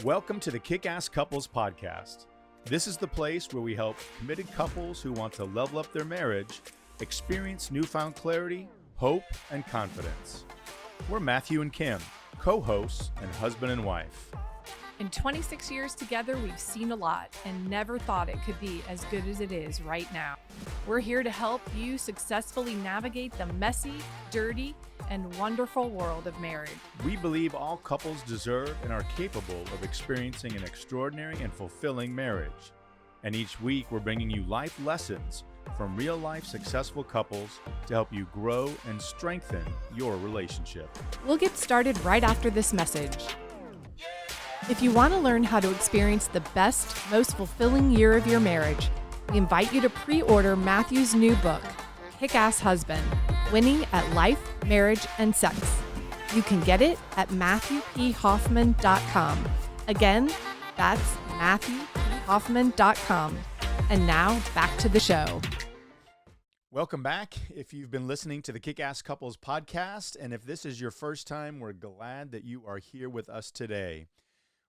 Welcome to the Kickass Couples Podcast. This is the place where we help committed couples who want to level up their marriage experience newfound clarity, hope, and confidence. We're Matthew and Kim, co-hosts and husband and wife. In 26 years together, we've seen a lot and never thought it could be as good as it is right now. We're here to help you successfully navigate the messy, dirty, and wonderful world of marriage. We believe all couples deserve and are capable of experiencing an extraordinary and fulfilling marriage. And each week, we're bringing you life lessons from real-life successful couples to help you grow and strengthen your relationship. We'll get started right after this message. If you want to learn how to experience the best, most fulfilling year of your marriage, we invite you to pre-order Matthew's new book, Kickass Husband, Winning at Life, Marriage, and Sex. You can get it at MatthewPHoffman.com. Again, that's MatthewPHoffman.com. And now, back to the show. Welcome back. If you've been listening to the Kickass Couples Podcast, and if this is your first time, we're glad that you are here with us today.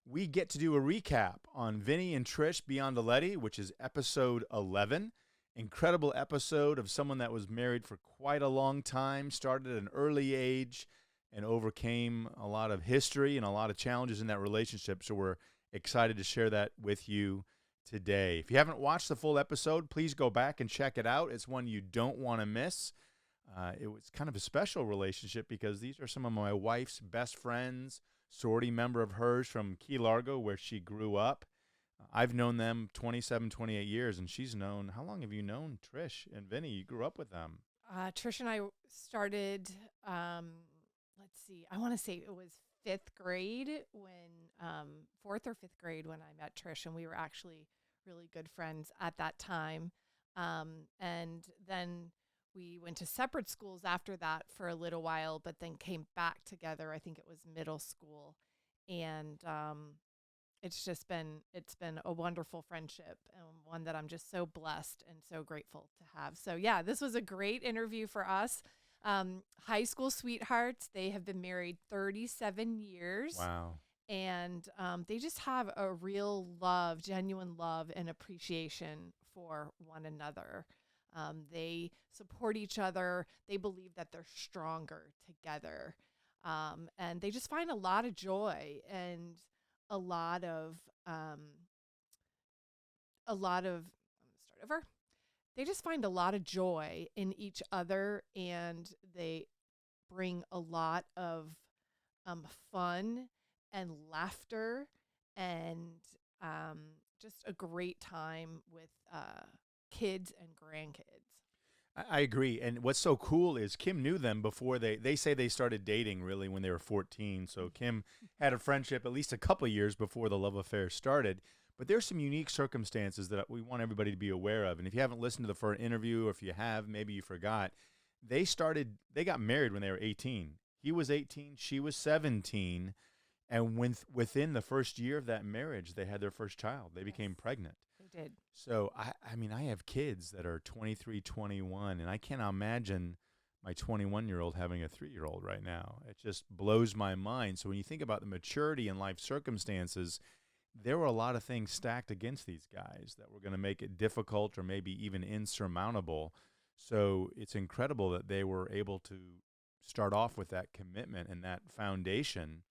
We get to do a recap on Vinnie and Trish Biondoletti, which is episode 11. Incredible episode of someone that was married for quite a long time, started at an early age, and overcame a lot of history and a lot of challenges in that relationship. So we're excited to share that with you today. If you haven't watched the full episode, please go back and check it out. It's one you don't want to miss. It was kind of a special relationship because these are some of my wife's best friends, sorority member of hers from Key Largo, where she grew up. I've known them 27, 28 years, and she's known, how long have you known Trish and Vinnie? You grew up with them. Trish and I started, I want to say it was fifth grade fourth or fifth grade when I met Trish, and we were actually really good friends at that time. And then we went to separate schools after that for a little while, but then came back together. I think it was middle school. And it's been a wonderful friendship, and one that I'm just so blessed and so grateful to have. So yeah, this was a great interview for us. High school sweethearts. They have been married 37 years. Wow. And they just have a real love, genuine love and appreciation for one another. They support each other. They believe that they're stronger together. And they just find a lot of joy and a lot of They just find a lot of joy in each other, and they bring a lot of fun and laughter and just a great time with kids and grandkids. I agree. And what's so cool is Kim knew them before they say they started dating really when they were 14. So Kim had a friendship at least a couple of years before the love affair started. But there's some unique circumstances that we want everybody to be aware of. And if you haven't listened to the first interview, or if you have, maybe you forgot, they got married when they were 18. He was 18, she was 17. And within the first year of that marriage, they had their first child. They became pregnant. They did. So, I have kids that are 23, 21, and I can't imagine my 21-year-old having a 3-year-old right now. It just blows my mind. So when you think about the maturity and life circumstances, there were a lot of things stacked against these guys that were going to make it difficult or maybe even insurmountable. So it's incredible that they were able to start off with that commitment and that foundation.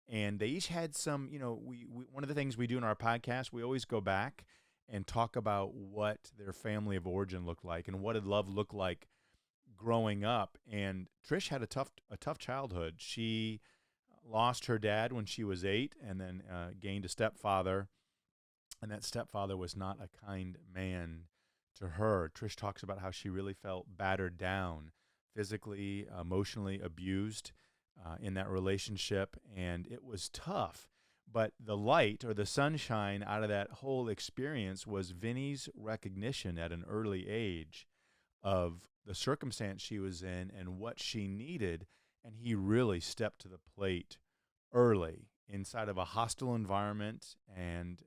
And they each had some, we one of the things we do in our podcast, we always go back and talk about what their family of origin looked like and what did love look like growing up. And Trish had a tough childhood. She lost her dad when she was 8 and then gained a stepfather. And that stepfather was not a kind man to her. Trish talks about how she really felt battered down, physically, emotionally abused in that relationship. And it was tough. But the light or the sunshine out of that whole experience was Vinnie's recognition at an early age of the circumstance she was in and what she needed. And he really stepped to the plate early inside of a hostile environment. And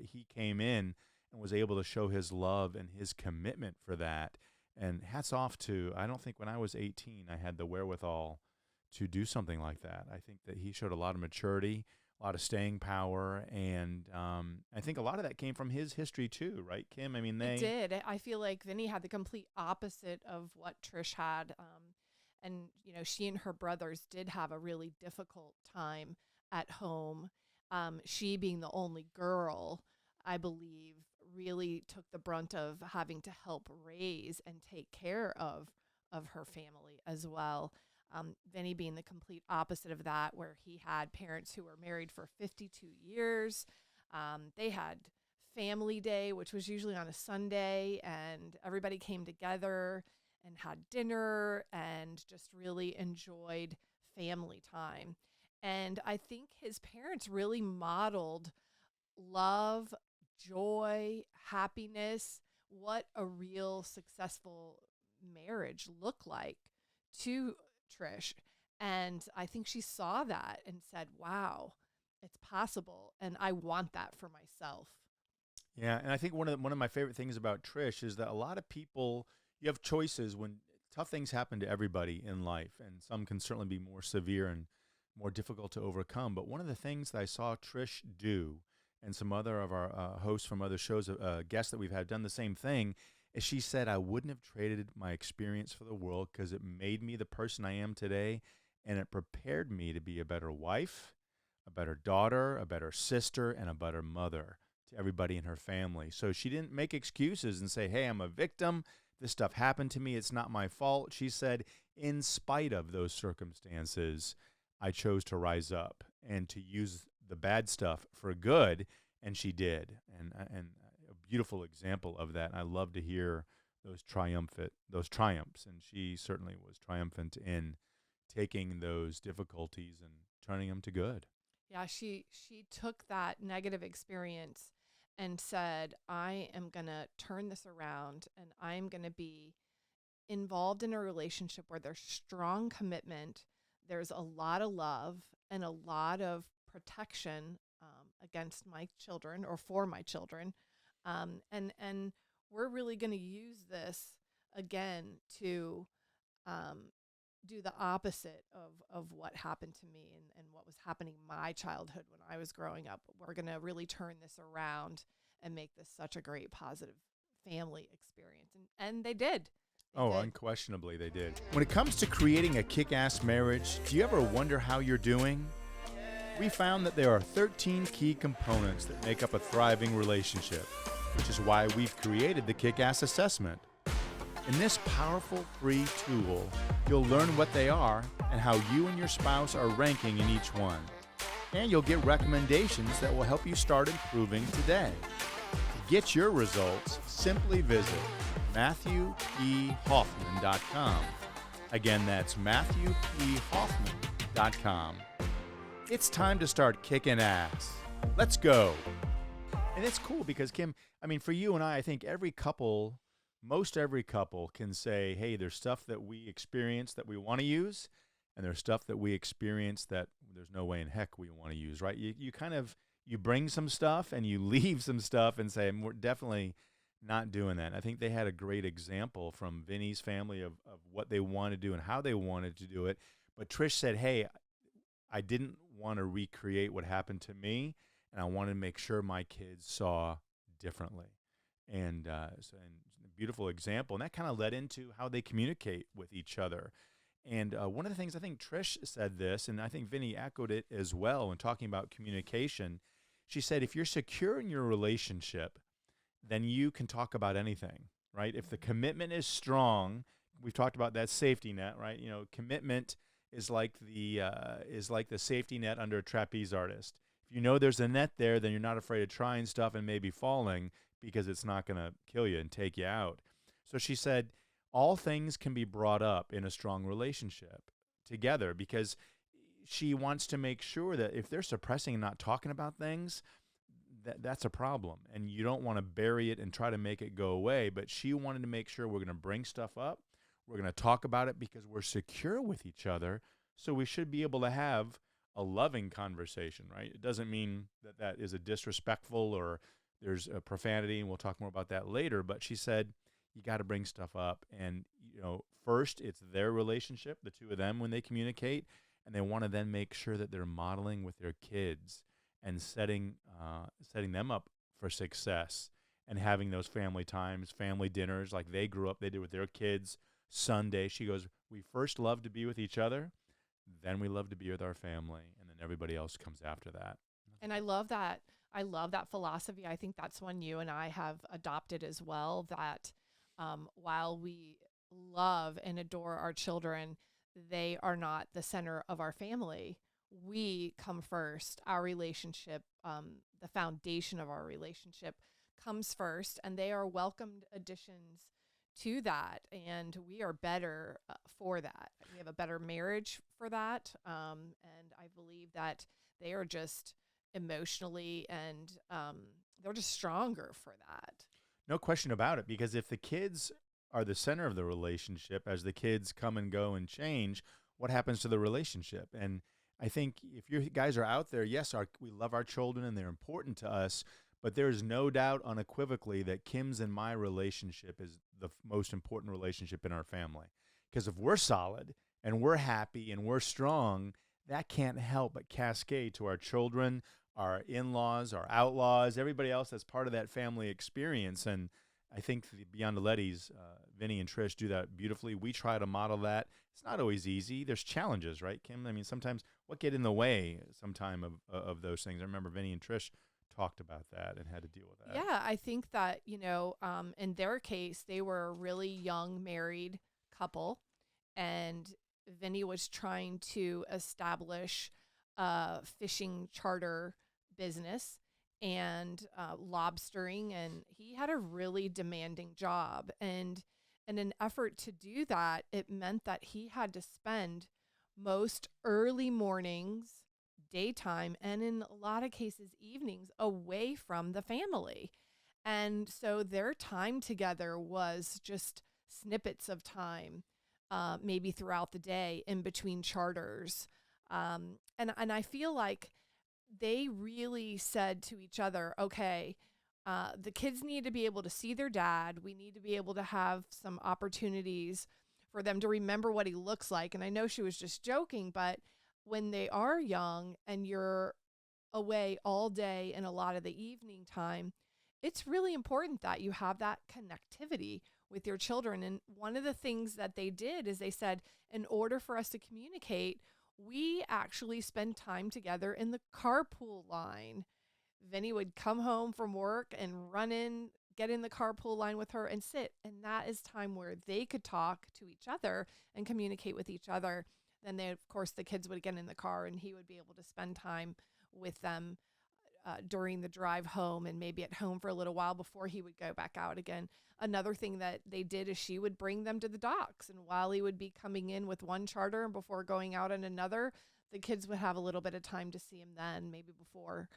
he came in and was able to show his love and his commitment for that. And hats off to, I don't think when I was 18, I had the wherewithal to do something like that. I think that he showed a lot of maturity, a lot of staying power, and I think a lot of that came from his history too, right, Kim? I mean, It did. I feel like Vinny had the complete opposite of what Trish had. And, she and her brothers did have a really difficult time at home. She, being the only girl, I believe, really took the brunt of having to help raise and take care of her family as well. Vinny being the complete opposite of that, where he had parents who were married for 52 years. They had family day, which was usually on a Sunday, and everybody came together and had dinner and just really enjoyed family time. And I think his parents really modeled love, joy, happiness, what a real successful marriage looked like to Trish. And I think she saw that and said, wow, it's possible. And I want that for myself. Yeah, and I think one of my favorite things about Trish is that a lot of people, you have choices when tough things happen to everybody in life, and some can certainly be more severe and more difficult to overcome. But one of the things that I saw Trish do, and some other of our hosts from other shows, guests that we've had done the same thing, is she said, I wouldn't have traded my experience for the world because it made me the person I am today, and it prepared me to be a better wife, a better daughter, a better sister, and a better mother to everybody in her family. So she didn't make excuses and say, hey, I'm a victim. This stuff happened to me. It's not my fault. She said, in spite of those circumstances, I chose to rise up and to use the bad stuff for good, and she did. And a beautiful example of that. I love to hear those triumphs, and she certainly was triumphant in taking those difficulties and turning them to good. Yeah, she took that negative experience and said, I am going to turn this around, and I'm going to be involved in a relationship where there's strong commitment, there's a lot of love, and a lot of protection against my children or for my children. And we're really going to use this again to do the opposite of what happened to me and what was happening in my childhood when I was growing up. We're going to really turn this around and make this such a great positive family experience. And they did. Unquestionably they did. When it comes to creating a kick-ass marriage, do you ever wonder how you're doing? We found that there are 13 key components that make up a thriving relationship, which is why we've created the Kickass Assessment. In this powerful free tool, you'll learn what they are and how you and your spouse are ranking in each one. And you'll get recommendations that will help you start improving today. To get your results, simply visit MatthewPHoffman.com. Again, that's MatthewPHoffman.com. It's time to start kicking ass. Let's go. And it's cool because, Kim, I mean, for you and I think most every couple can say, hey, there's stuff that we experience that we want to use, and there's stuff that we experience that there's no way in heck we want to use, right? You bring some stuff and you leave some stuff and say, we're definitely not doing that. And I think they had a great example from Vinny's family of what they wanted to do and how they wanted to do it. But Trish said, hey, I didn't want to recreate what happened to me, and I wanted to make sure my kids saw differently. And beautiful example, and that kind of led into how they communicate with each other. And one of the things, I think Trish said this, and I think Vinny echoed it as well when talking about communication. She said, if you're secure in your relationship, then you can talk about anything, right? If the commitment is strong, we've talked about that safety net, right? You know, commitment is like the safety net under a trapeze artist. If you know there's a net there, then you're not afraid of trying stuff and maybe falling, because it's not going to kill you and take you out. So she said, all things can be brought up in a strong relationship together, because she wants to make sure that if they're suppressing and not talking about things, that's a problem. And you don't want to bury it and try to make it go away. But she wanted to make sure we're going to bring stuff up. We're going to talk about it because we're secure with each other. So we should be able to have a loving conversation, right? It doesn't mean that is a disrespectful or there's a profanity, and we'll talk more about that later. But she said, you got to bring stuff up. And, first it's their relationship, the two of them, when they communicate. and they want to then make sure that they're modeling with their kids and setting them up for success and having those family times, family dinners like they grew up, they did with their kids. Sunday, she goes, we first love to be with each other, then we love to be with our family, and then everybody else comes after that. And I love that. I love that philosophy. I think that's one you and I have adopted as well, that while we love and adore our children, they are not the center of our family. We come first. Our relationship, the foundation of our relationship comes first, and they are welcomed additions to that. And we are better for that. We have a better marriage for that. And I believe that they are just emotionally and they're just stronger for that. No question about it, because if the kids are the center of the relationship, as the kids come and go and change, what happens to the relationship? And I think if you guys are out there, yes, we love our children and they're important to us, but there's no doubt unequivocally that Kim's and my relationship is the most important relationship in our family. Because if we're solid and we're happy and we're strong, that can't help but cascade to our children, our in-laws, our outlaws, everybody else that's part of that family experience. And I think the Biondolettis, Vinnie and Trish, do that beautifully. We try to model that. It's not always easy. There's challenges, right, Kim? I mean, sometimes what get in the way sometime of those things? I remember Vinnie and Trish talked about that and had to deal with that. Yeah, I think that, in their case, they were a really young married couple, and Vinnie was trying to establish a fishing charter business and lobstering, and he had a really demanding job. And in an effort to do that, it meant that he had to spend most early mornings, daytime, and in a lot of cases evenings away from the family. And so their time together was just snippets of time, maybe throughout the day in between charters. And I feel like they really said to each other, okay, the kids need to be able to see their dad. We need to be able to have some opportunities for them to remember what he looks like. And I know she was just joking, but when they are young and you're away all day and a lot of the evening time, it's really important that you have that connectivity with your children. And one of the things that they did is they said, in order for us to communicate, we actually spend time together in the carpool line. Vinnie would come home from work and run in, get in the carpool line with her and sit. And that is time where they could talk to each other and communicate with each other. Then of course, the kids would get in the car and he would be able to spend time with them during the drive home and maybe at home for a little while before he would go back out again. Another thing that they did is she would bring them to the docks. And while he would be coming in with one charter and before going out in another, the kids would have a little bit of time to see him then, maybe before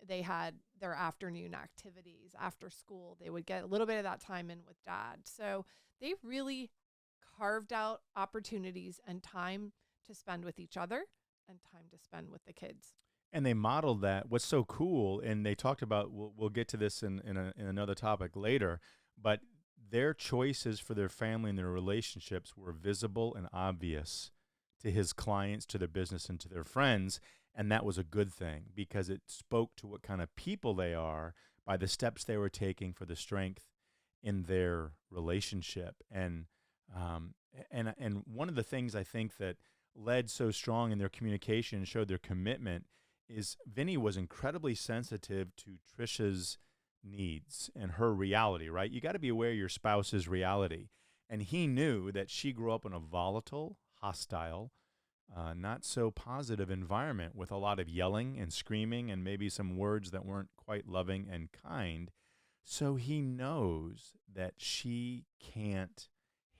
they had their afternoon activities after school. They would get a little bit of that time in with dad. So they really carved out opportunities and time to spend with each other and time to spend with the kids. And they modeled that. What's so cool, and they talked about, we'll get to this in another topic later, but their choices for their family and their relationships were visible and obvious to his clients, to their business, and to their friends. And that was a good thing because it spoke to what kind of people they are by the steps they were taking for the strength in their relationship. And one of the things I think that led so strong in their communication and showed their commitment is Vinnie was incredibly sensitive to Trisha's needs and her reality, right? You got to be aware of your spouse's reality. And he knew that she grew up in a volatile, hostile, not so positive environment with a lot of yelling and screaming and maybe some words that weren't quite loving and kind. So he knows that she can't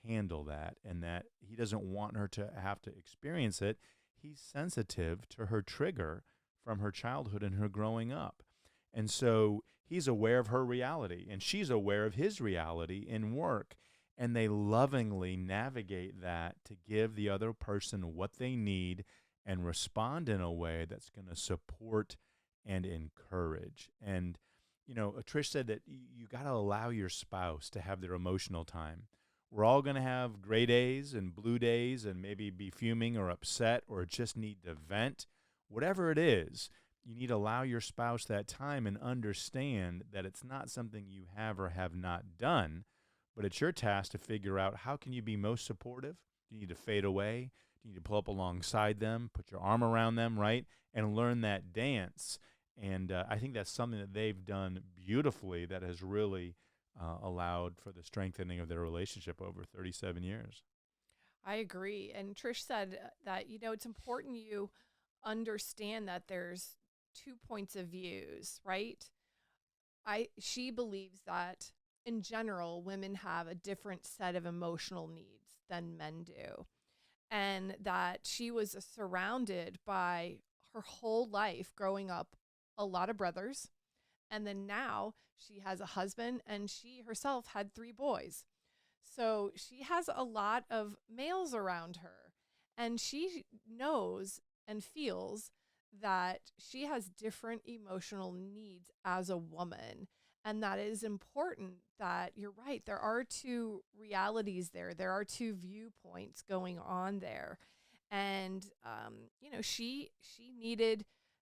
handle that and that he doesn't want her to have to experience it. He's sensitive to her trigger from her childhood and her growing up. And so he's aware of her reality and she's aware of his reality in work. And they lovingly navigate that to give the other person what they need and respond in a way that's going to support and encourage. And, Trish said that you got to allow your spouse to have their emotional time We're all going to have gray days and blue days and maybe be fuming or upset or just need to vent. Whatever it is, you need to allow your spouse that time and understand that it's not something you have or have not done, but it's your task to figure out how can you be most supportive. Do you need to fade away? Do you need to pull up alongside them, put your arm around them, right, and learn that dance? And I think that's something that they've done beautifully that has really allowed for the strengthening of their relationship over 37 years. I agree. And Trish said that, it's important you understand that there's 2 points of views, right? She believes that in general, women have a different set of emotional needs than men do. And that she was surrounded by her whole life growing up a lot of brothers. And then now she has a husband and she herself had 3 boys. So she has a lot of males around her. And she knows and feels that she has different emotional needs as a woman. And that it is important that you're right. There are 2 realities there. There are 2 viewpoints going on there. And, she needed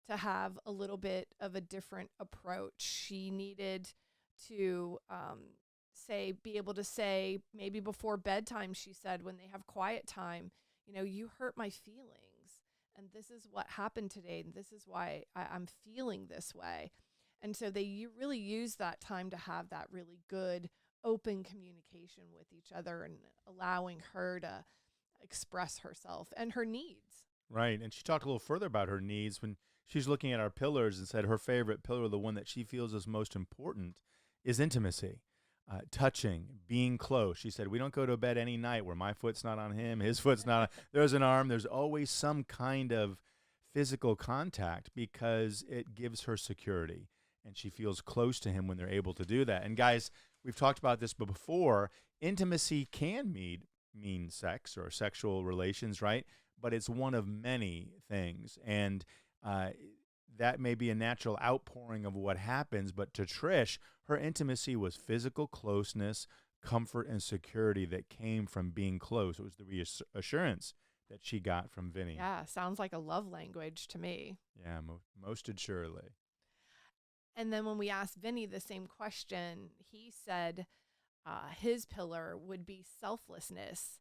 to have a little bit of a different approach. She needed to be able to say, maybe before bedtime, she said, when they have quiet time, you hurt my feelings. And this is what happened today. And this is why I'm feeling this way. And so you really use that time to have that really good, open communication with each other and allowing her to express herself and her needs. Right. And she talked a little further about her needs when she's looking at our pillars and said her favorite pillar, the one that she feels is most important, is intimacy. Touching, being close. She said, we don't go to bed any night where my foot's not on him, his foot's not on. There's an arm. There's always some kind of physical contact because it gives her security. And she feels close to him when they're able to do that. And guys, we've talked about this before. Intimacy can mean sex or sexual relations, right? But it's one of many things. And that may be a natural outpouring of what happens. But to Trish, her intimacy was physical closeness, comfort, and security that came from being close. It was the reassurance that she got from Vinnie. Yeah, sounds like a love language to me. Yeah, most assuredly. And then when we asked Vinnie the same question, he said his pillar would be selflessness.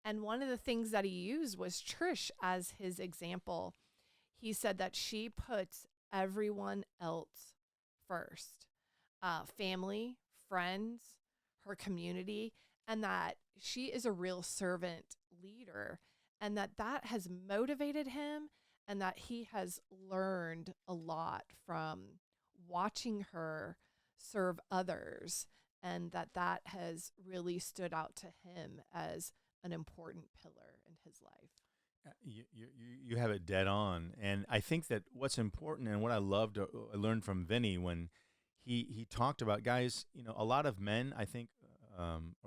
And one of the things that he used was Trish as his example. He said that she puts everyone else first, family, friends, her community, and that she is a real servant leader, and that has motivated him, and that he has learned a lot from watching her serve others, and that has really stood out to him as an important pillar in his life. You have it dead on. And I think that what's important and what I learned from Vinnie when he talked about, guys, a lot of men, I think,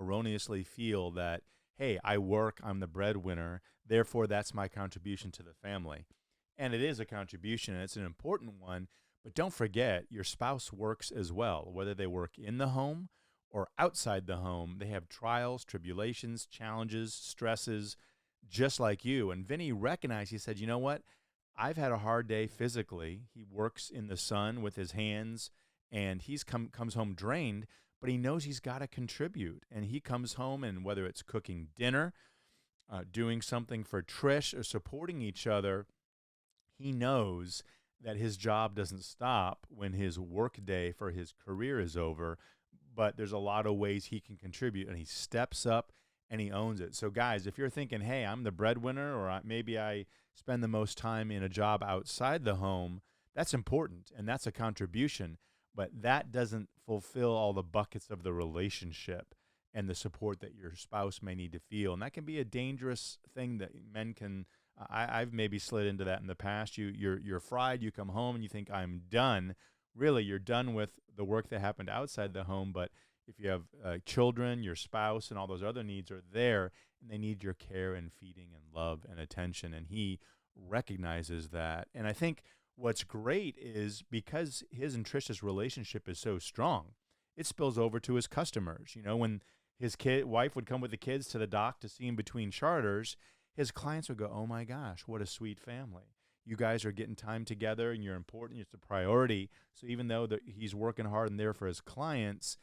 erroneously feel that, hey, I work, I'm the breadwinner, therefore that's my contribution to the family. And it is a contribution, and it's an important one. But don't forget, your spouse works as well, whether they work in the home or outside the home. They have trials, tribulations, challenges, stresses, just like you. And Vinnie recognized, he said, you know what? I've had a hard day physically. He works in the sun with his hands, and he's comes home drained, but he knows he's got to contribute. And he comes home, and whether it's cooking dinner, doing something for Trish, or supporting each other, he knows that his job doesn't stop when his work day for his career is over, but there's a lot of ways he can contribute, and he steps up and he owns it. So guys, if you're thinking, hey, I'm the breadwinner, or maybe I spend the most time in a job outside the home, that's important, and that's a contribution, but that doesn't fulfill all the buckets of the relationship and the support that your spouse may need to feel. And that can be a dangerous thing that men can I've maybe slid into that in the past. You're fried. You come home and you think, I'm done. Really, you're done with the work that happened outside the home. But if you have children, your spouse, and all those other needs are there, and they need your care and feeding and love and attention. And he recognizes that. And I think what's great is because his and Trish's relationship is so strong, it spills over to his customers. When his wife would come with the kids to the dock to see him between charters, his clients would go, "Oh my gosh, what a sweet family. You guys are getting time together and you're important. It's a priority." So even though he's working hard and there for his clients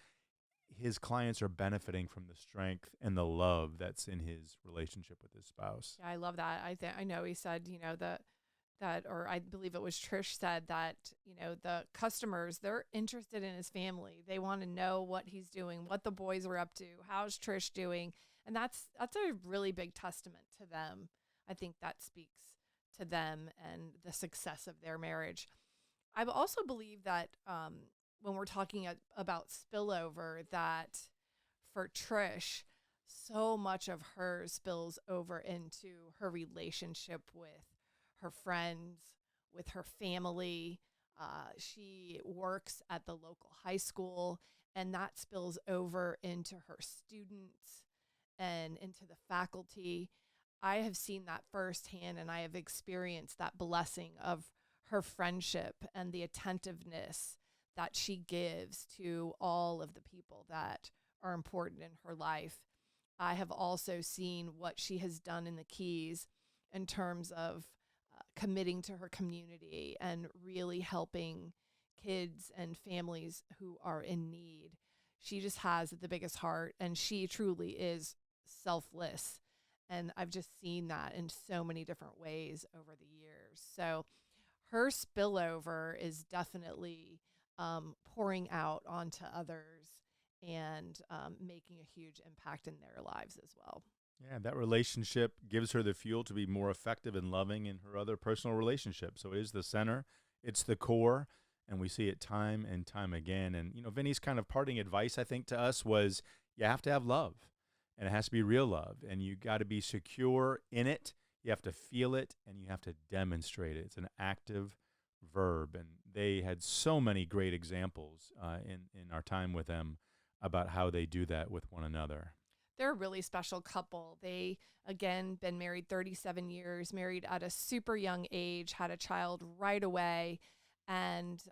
are benefiting from the strength and the love that's in his relationship with his spouse. Yeah, I love that. I know he said, or I believe it was Trish said that, the customers, they're interested in his family. They want to know what he's doing, what the boys are up to, how's Trish doing. And that's a really big testament to them. I think that speaks to them and the success of their marriage. I also believe that when we're talking about spillover, that for Trish, so much of her spills over into her relationship with her friends, with her family. She works at the local high school, and that spills over into her students and into the faculty. I have seen that firsthand, and I have experienced that blessing of her friendship and the attentiveness that she gives to all of the people that are important in her life. I have also seen what she has done in the Keys in terms of committing to her community and really helping kids and families who are in need. She just has the biggest heart, and she truly is selfless. And I've just seen that in so many different ways over the years. So her spillover is definitely pouring out onto others and making a huge impact in their lives as well. Yeah, that relationship gives her the fuel to be more effective and loving in her other personal relationships. So it is the center, it's the core, and we see it time and time again. And, Vinnie's kind of parting advice, I think, to us was you have to have love, and it has to be real love, and you got to be secure in it. You have to feel it, and you have to demonstrate it. It's an active verb, and they had so many great examples in our time with them about how they do that with one another. They're a really special couple. They, again, been married 37 years, married at a super young age, had a child right away, and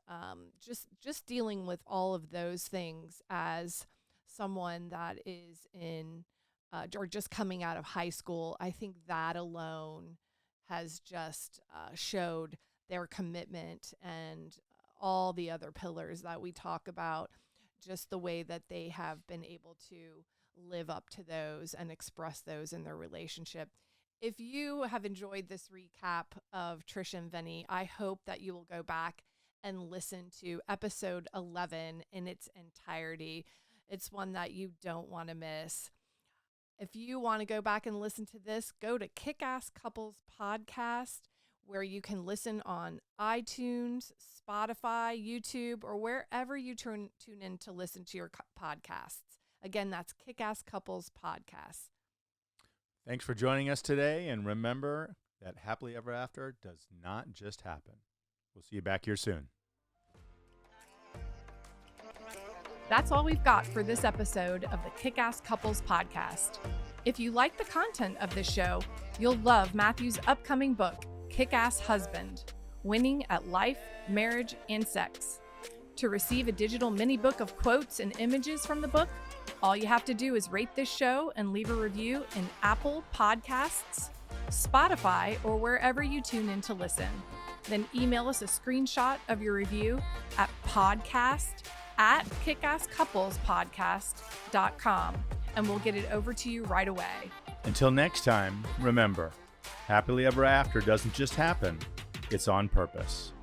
just dealing with all of those things as someone that is in or just coming out of high school. I think that alone has just showed their commitment and all the other pillars that we talk about, just the way that they have been able to live up to those and express those in their relationship. If you have enjoyed this recap of Trish and Vinnie, I hope that you will go back and listen to episode 11 in its entirety. It's one that you don't want to miss. If you want to go back and listen to this, go to Kickass Couples Podcast, where you can listen on iTunes, Spotify, YouTube, or wherever you tune in to listen to your podcasts. Again, that's Kickass Couples Podcast. Thanks for joining us today, and remember that happily ever after does not just happen. We'll see you back here soon. That's all we've got for this episode of the Kickass Couples Podcast. If you like the content of this show, you'll love Matthew's upcoming book, Kickass Husband: Winning at Life, Marriage, and Sex. To receive a digital mini book of quotes and images from the book, all you have to do is rate this show and leave a review in Apple Podcasts, Spotify, or wherever you tune in to listen. Then email us a screenshot of your review at podcast@kickasscouplespodcast.com, and we'll get it over to you right away. Until next time, remember, happily ever after doesn't just happen, it's on purpose.